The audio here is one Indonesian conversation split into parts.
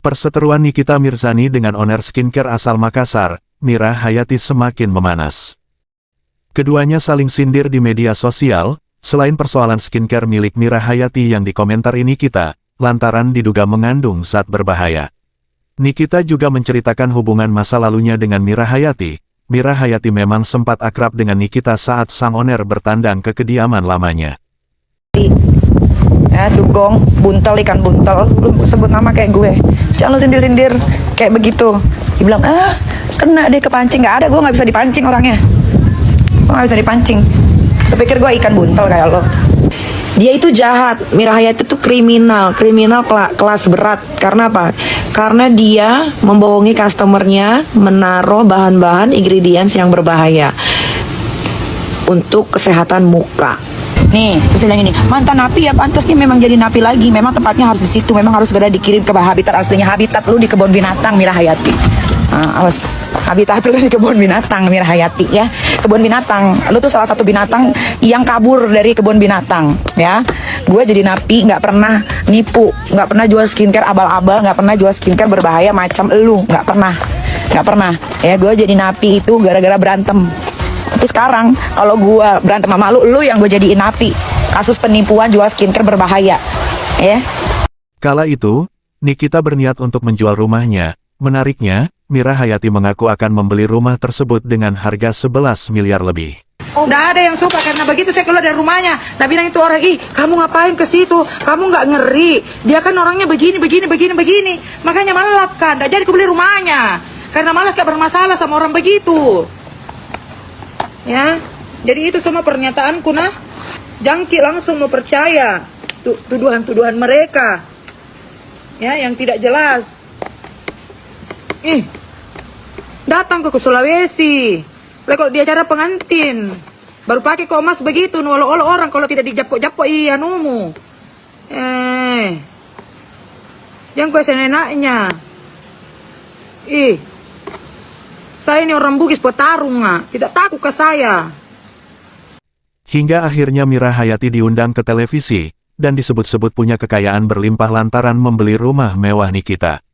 Perseteruan Nikita Mirzani dengan owner skincare asal Makassar, Mira Hayati semakin memanas. Keduanya saling sindir di media sosial, selain persoalan skincare milik Mira Hayati yang dikomentari Nikita, lantaran diduga mengandung zat berbahaya. Nikita juga menceritakan hubungan masa lalunya dengan Mira Hayati. Mira Hayati memang sempat akrab dengan Nikita saat sang owner bertandang ke kediaman lamanya. Dugong, buntel, ikan buntel, lu sebut nama kayak gue, jangan lu sindir-sindir kayak begitu. Dia bilang, kena deh kepancing. Nggak ada, gue nggak bisa dipancing orangnya. Gue nggak bisa dipancing. Lu pikir gue ikan buntel kayak lo? Dia itu jahat. Mira Hayati itu kriminal kelas berat. Karena apa? Karena dia membohongi customernya, menaruh bahan-bahan ingredients yang berbahaya untuk kesehatan muka. Nih, terus bilang ini, mantan napi ya pantas nih memang jadi napi lagi. Memang tempatnya harus di situ, memang harus segera dikirim ke habitat aslinya. Habitat lu di kebun binatang, Mira Hayati. Awas, habitat lu di kebun binatang, Mira Hayati ya. Kebun binatang, lu tuh salah satu binatang yang kabur dari kebun binatang ya. Gue jadi napi, nggak pernah nipu, nggak pernah jual skincare abal-abal, nggak pernah jual skincare berbahaya macam lu, nggak pernah. Ya, gue jadi napi itu gara-gara berantem. Tapi sekarang kalau gue berantem sama lu yang gue jadiin napi. Kasus penipuan jual skincare berbahaya. Ya. Kala itu, Nikita berniat untuk menjual rumahnya. Menariknya, Mira Hayati mengaku akan membeli rumah tersebut dengan harga 11 miliar lebih. Nggak ada yang suka karena begitu saya keluar dari rumahnya. Nah bilang itu orang, kamu ngapain ke situ? Kamu nggak ngeri? Dia kan orangnya begini. Makanya malah kan, nggak jadi kebeli rumahnya. Karena malas gak bermasalah sama orang begitu. Ya, jadi itu semua pernyataanku nah. Jangki langsung mau percaya tuduhan-tuduhan mereka. Ya, yang tidak jelas. Datang ke Sulawesi. Kalau dia acara pengantin, baru pakai kok emas begitu, nolok-nolok orang kalau tidak dijapok-japok numu. Jangan kue senenaknya. Saya ini orang Bugis petarung, tidak takut ke saya. Hingga akhirnya Mira Hayati diundang ke televisi, dan disebut-sebut punya kekayaan berlimpah lantaran membeli rumah mewah Nikita.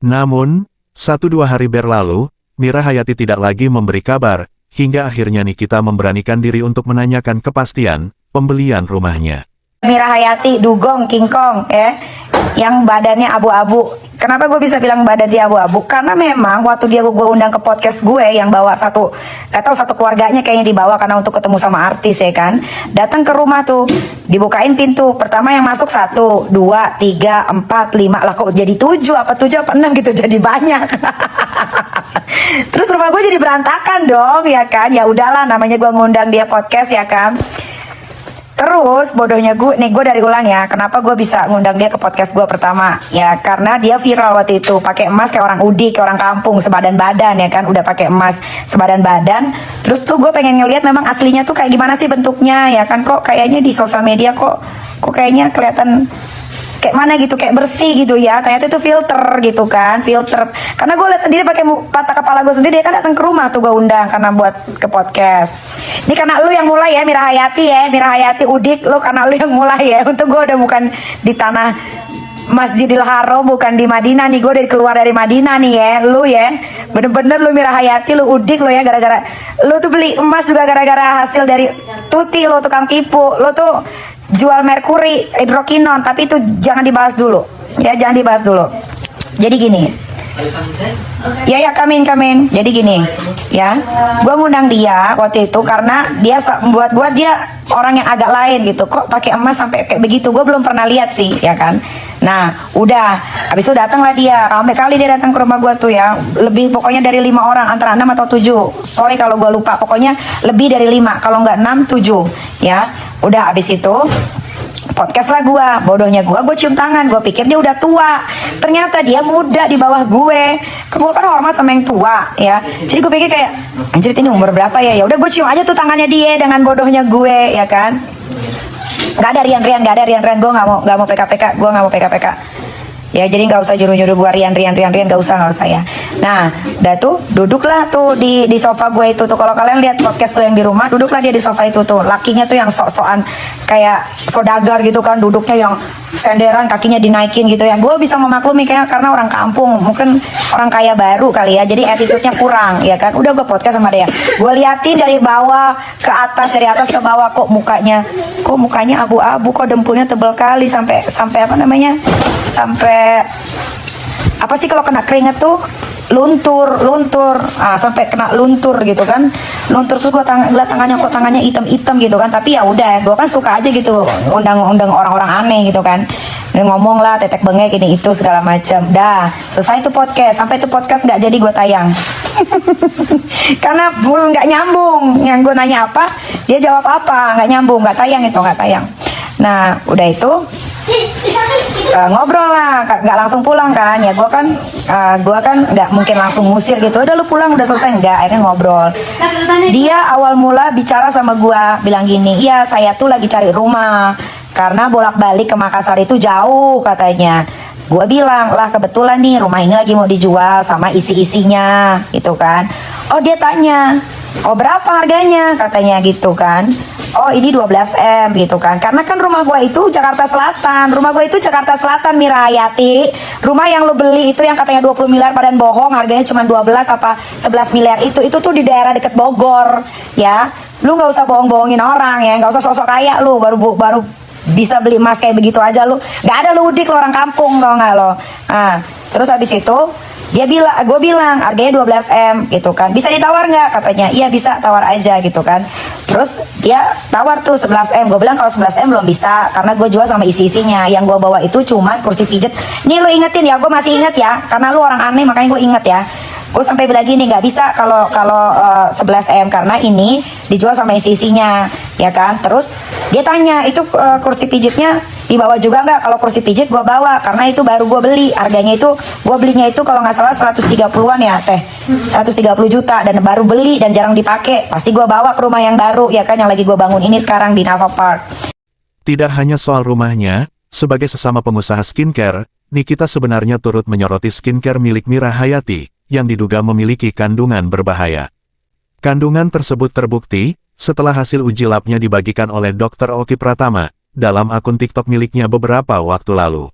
Namun, 1-2 hari berlalu, Mira Hayati tidak lagi memberi kabar, hingga akhirnya Nikita memberanikan diri untuk menanyakan kepastian pembelian rumahnya. Mira Hayati, dugong, kingkong, yang badannya abu-abu. Kenapa gue bisa bilang badan dia abu-abu? Karena memang waktu gue undang ke podcast gue yang bawa satu keluarganya kayaknya dibawa karena untuk ketemu sama artis ya kan. Datang ke rumah tuh, dibukain pintu. Pertama yang masuk 1, 2, 3, 4, 5. Lah kok jadi 7 apa 6 gitu, jadi banyak. Terus rumah gue jadi berantakan dong ya kan. Ya udahlah, namanya gue ngundang dia podcast ya kan. Terus bodohnya gue dari ulang ya, kenapa gue bisa ngundang dia ke podcast gue pertama? Ya karena dia viral waktu itu, pakai emas kayak orang udik, kayak orang kampung, sebadan badan ya kan, udah pakai emas sebadan badan. Terus tuh gue pengen ngeliat memang aslinya tuh kayak gimana sih bentuknya ya kan, kok kayaknya di sosial media kok kayaknya kelihatan kayak mana gitu, kayak bersih gitu ya. Ternyata itu filter gitu kan, filter. Karena gue lihat sendiri pakai mata kepala gue sendiri, dia kan datang ke rumah tuh gue undang karena buat ke podcast. Ini karena lu yang mulai ya, Mira Hayati ya, Mira Hayati Udik, lu karena lu yang mulai ya. Untuk gue udah bukan di tanah Masjidil Haram, bukan di Madinah nih, gue udah keluar dari Madinah nih ya. Lu ya, bener-bener lu Mira Hayati, lu Udik lu ya, gara-gara lu tuh beli emas juga gara-gara hasil dari Tuti, lu tukang tipu, lu tuh jual merkuri, hidrokinon, tapi itu jangan dibahas dulu. Ya, jangan dibahas dulu. Jadi gini. Ya kamin. Jadi gini, ya. Gue ngundang dia waktu itu karena dia buat dia orang yang agak lain gitu. Kok pakai emas sampai kayak begitu? Gue belum pernah lihat sih, ya kan. Nah, udah. Habis itu datanglah dia. Ramai kali dia datang ke rumah gue tuh ya. Lebih pokoknya dari 5 orang, antara 6 atau 7. Sorry kalau gue lupa. Pokoknya lebih dari 5. Kalau nggak 6, 7. Ya. Udah habis itu podcast lah gue, bodohnya gue cium tangan, gue pikir dia udah tua, ternyata dia muda di bawah gue. Gue kan hormat sama yang tua ya, jadi gue pikir kayak anjir ini umur berapa ya. Ya udah gue cium aja tuh tangannya dia dengan bodohnya gue ya kan. Gak ada rian-rian, gue nggak mau PKPK. Ya jadi nggak usah nyuruh gue rian, nggak usah ya. Nah, udah tuh duduklah tuh di sofa gue itu tuh. Kalau kalian lihat podcast gue yang di rumah, duduklah dia di sofa itu tuh. Lakinya tuh yang sok-sokan kayak sodagar gitu kan, duduknya yang senderan kakinya dinaikin gitu ya. Gue bisa memaklumi kayak karena orang kampung, mungkin orang kaya baru kali ya, jadi attitude-nya kurang ya kan. Udah gue podcast sama dia, gue liatin dari bawah ke atas, dari atas ke bawah, kok mukanya abu-abu, kok dempulnya tebel kali sampai apa namanya, sampai apa sih kalau kena keringet tuh luntur, sampai kena luntur gitu kan. Luntur tuh gue liat tangannya, kok tangannya hitam gitu kan. Tapi ya udah, gue kan suka aja gitu undang orang-orang aneh gitu kan. Dia ngomong lah tetek bengek ini itu segala macam. Dah selesai itu podcast, sampai itu podcast nggak jadi gue tayang. Karena nggak nyambung, yang gue nanya apa dia jawab apa, nggak nyambung, nggak tayang. Nah udah itu ngobrol lah, nggak langsung pulang kan ya. Gue kan nggak mungkin langsung ngusir gitu, udah lu pulang udah selesai, nggak. Akhirnya ngobrol, dia awal mula bicara sama gue bilang gini, iya saya tuh lagi cari rumah karena bolak-balik ke Makassar itu jauh katanya. Gue bilang lah kebetulan nih rumah ini lagi mau dijual sama isi-isinya gitu kan. Oh dia tanya, oh berapa harganya katanya gitu kan. Oh ini 12M gitu kan. Karena kan rumah gue itu Jakarta Selatan. Mira Hayati. Rumah yang lo beli itu yang katanya 20 miliar padahal bohong, harganya cuma 12 apa 11 miliar itu tuh di daerah deket Bogor ya. Lu gak usah bohong-bohongin orang ya, gak usah sosok kaya lu baru bisa beli emas kayak begitu aja lu. Gak ada lu udik, lu orang kampung tau gak lo. Nah terus habis itu gue bilang harganya 12M gitu kan, bisa ditawar nggak katanya. Iya bisa, tawar aja gitu kan. Terus dia tawar tuh 11M. Gue bilang kalau 11M belum bisa karena gue jual sama isi-isinya. Yang gue bawa itu cuma kursi pijet. Nih lu ingetin ya, gue masih inget ya karena lu orang aneh makanya gue inget ya. Gue sampai bilang gini, nggak bisa kalau 11M karena ini dijual sama isi-isinya ya kan. Terus dia tanya itu kursi pijitnya dibawa juga nggak? Kalau kursi pijit gue bawa karena itu baru gue beli, harganya itu gue belinya itu kalau nggak salah 130-an ya teh, 130 juta dan baru beli dan jarang dipakai. Pasti gue bawa ke rumah yang baru ya kan, yang lagi gue bangun ini sekarang di Nava Park. Tidak hanya soal rumahnya, sebagai sesama pengusaha skincare, Nikita sebenarnya turut menyoroti skincare milik Mira Hayati, yang diduga memiliki kandungan berbahaya. Kandungan tersebut terbukti, setelah hasil uji labnya dibagikan oleh Dr. Oki Pratama, dalam akun TikTok miliknya beberapa waktu lalu.